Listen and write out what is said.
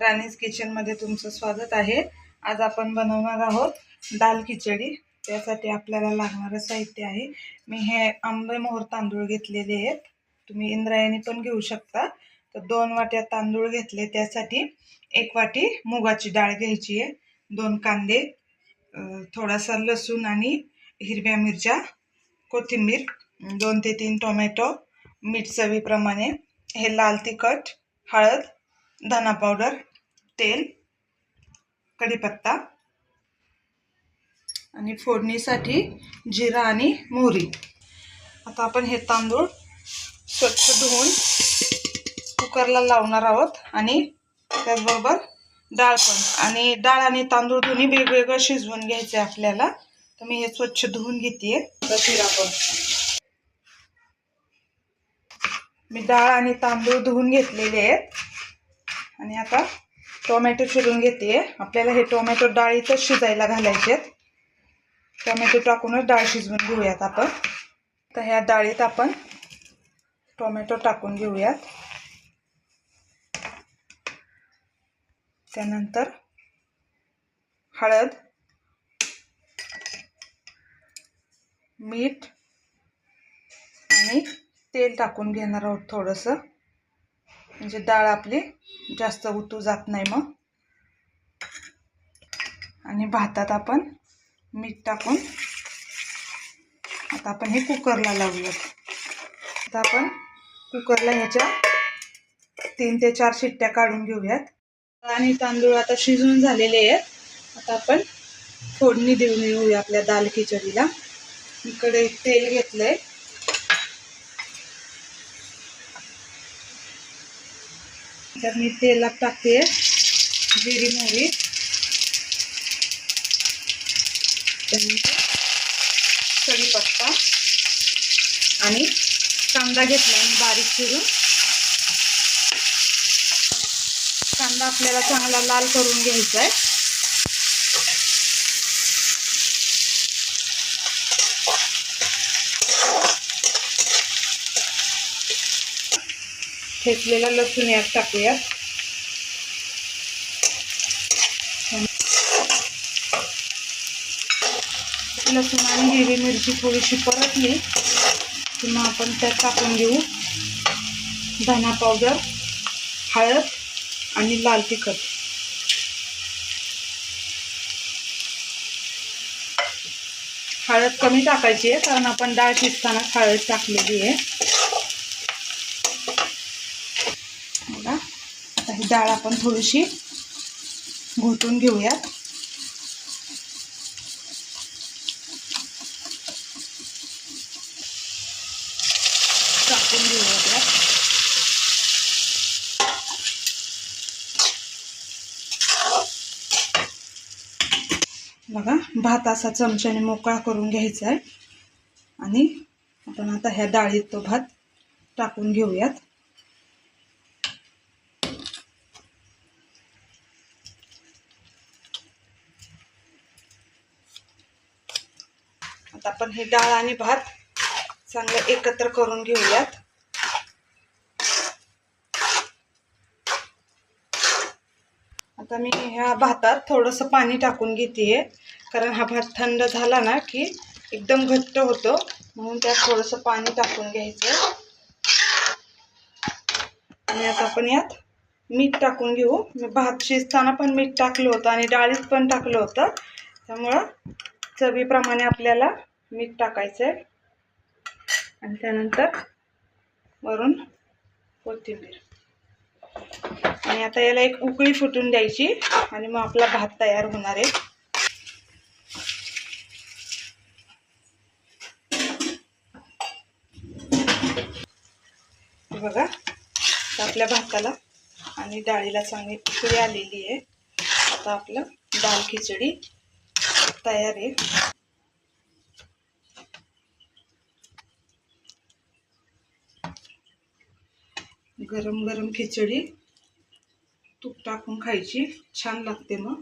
राणीज किचनमध्ये तुमचं स्वागत आहे। आज आपण बनवणार आहोत दाल खिचडी। त्यासाठी आपल्याला लागणारे साहित्य आहे, मी हे आंबे मोहर तांदूळ घेतलेले आहेत, तुम्ही इंद्रायणी पण घेऊ शकता। तर 2 वाट्या तांदूळ घेतले, त्यासाठी 1 वाटी मुगाची डाळ घ्यायची आहे, 2 कांदे, थोडासा लसूण आणि हिरव्या मिरच्या, कोथिंबीर, 2 ते 3 टोमॅटो, मीठ चवीप्रमाणे, हे लाल तिखट, हळद, धना पावडर, तेल, कढीपत्ता आणि फोडणीसाठी जिरा आणि मोहरी। आता आपण हे तांदूळ स्वच्छ धुवून कुकरला लावणार आहोत आणि त्याचबरोबर डाळ पण, आणि डाळ आणि तांदूळ दोन्ही वेगवेगळं शिजवून घ्यायचे आपल्याला। तर मी हे स्वच्छ धुवून घेते। मी डाळ आणि तांदूळ धुवून घेतलेले आहेत आणि आता टोमॅटो चिरून घेते। आपल्याला हे टोमॅटो डाळीतच शिजायला घालायचे, टोमॅटो टाकूनच डाळ शिजवून घेऊयात आपण। तर ह्या डाळीत आपण टोमॅटो टाकून घेऊयात, त्यानंतर हळद, मीठ आणि तेल टाकून घेणार आहोत थोडंसं, म्हणजे डाळ आपली जास्त उतू जात नाही मग। आणि भातात आपण मीठ टाकून आता आपण हे कुकरला लावूयात। आता आपण कुकरला ह्याच्या 3 ते 4 शिट्ट्या काढून घेऊयात। आणि तांदूळ आता शिजून झालेले आहेत। आता आपण फोडणी देऊन घेऊया आपल्या दाल खिचडीला। इकडे तेल घेतलंय, तर मी तेलात टाकते जिरी मोहरी, त्यानंतर कढीपत्ता आणि कांदा घेतला आणि बारीक चिरून। कांदा आपल्याला चांगला लाल करून घ्यायचा आहे। ठेचलेला लसूण यात टाकूयात, लसूण आणि हिरवी मिरची थोडीशी परतली की मग आपण त्यात टाकून घेऊ धना पावडर, हळद आणि लाल तिखट। हळद कमी टाकायची आहे, कारण आपण डाळ शिजताना हळद टाकलेली आहे। आता ही डाळ आपण थोडीशी घोटून घेऊयात। टाकून घेऊयात। बघा, भात असा चमच्याने मोकळा करून घ्यायचा आहे आणि आपण आता ह्या डाळीत तो भात टाकून घेऊयात। आता आपण हे डाळ आणि भात चांगलं एकत्र करून घेऊयात। आता मी ह्या भातात थोडंसं पाणी टाकून घेते, कारण हा भात थंड झाला ना की एकदम घट्ट होतो, म्हणून त्यात थोडंसं पाणी टाकून घ्यायचं। आणि आता आपण यात मीठ टाकून घेऊ। मी भात शिजताना पण मीठ टाकलं होतं आणि डाळीत पण टाकलं होतं, त्यामुळं चवीप्रमाणे आपल्याला मीठ टाकायचं आहे। आणि त्यानंतर वरून कोथिंबीर, आणि आता याला एक उकळी फुटून द्यायची आणि मग आपला भात तयार होणार आहे। बघा, आपल्या भाताला आणि डाळीला चांगली उकळी आलेली आहे। आता आपलं दाल खिचडी तयार आहे। गरम गरम खिचडी तूप टाकून खायची, छान लागते मग।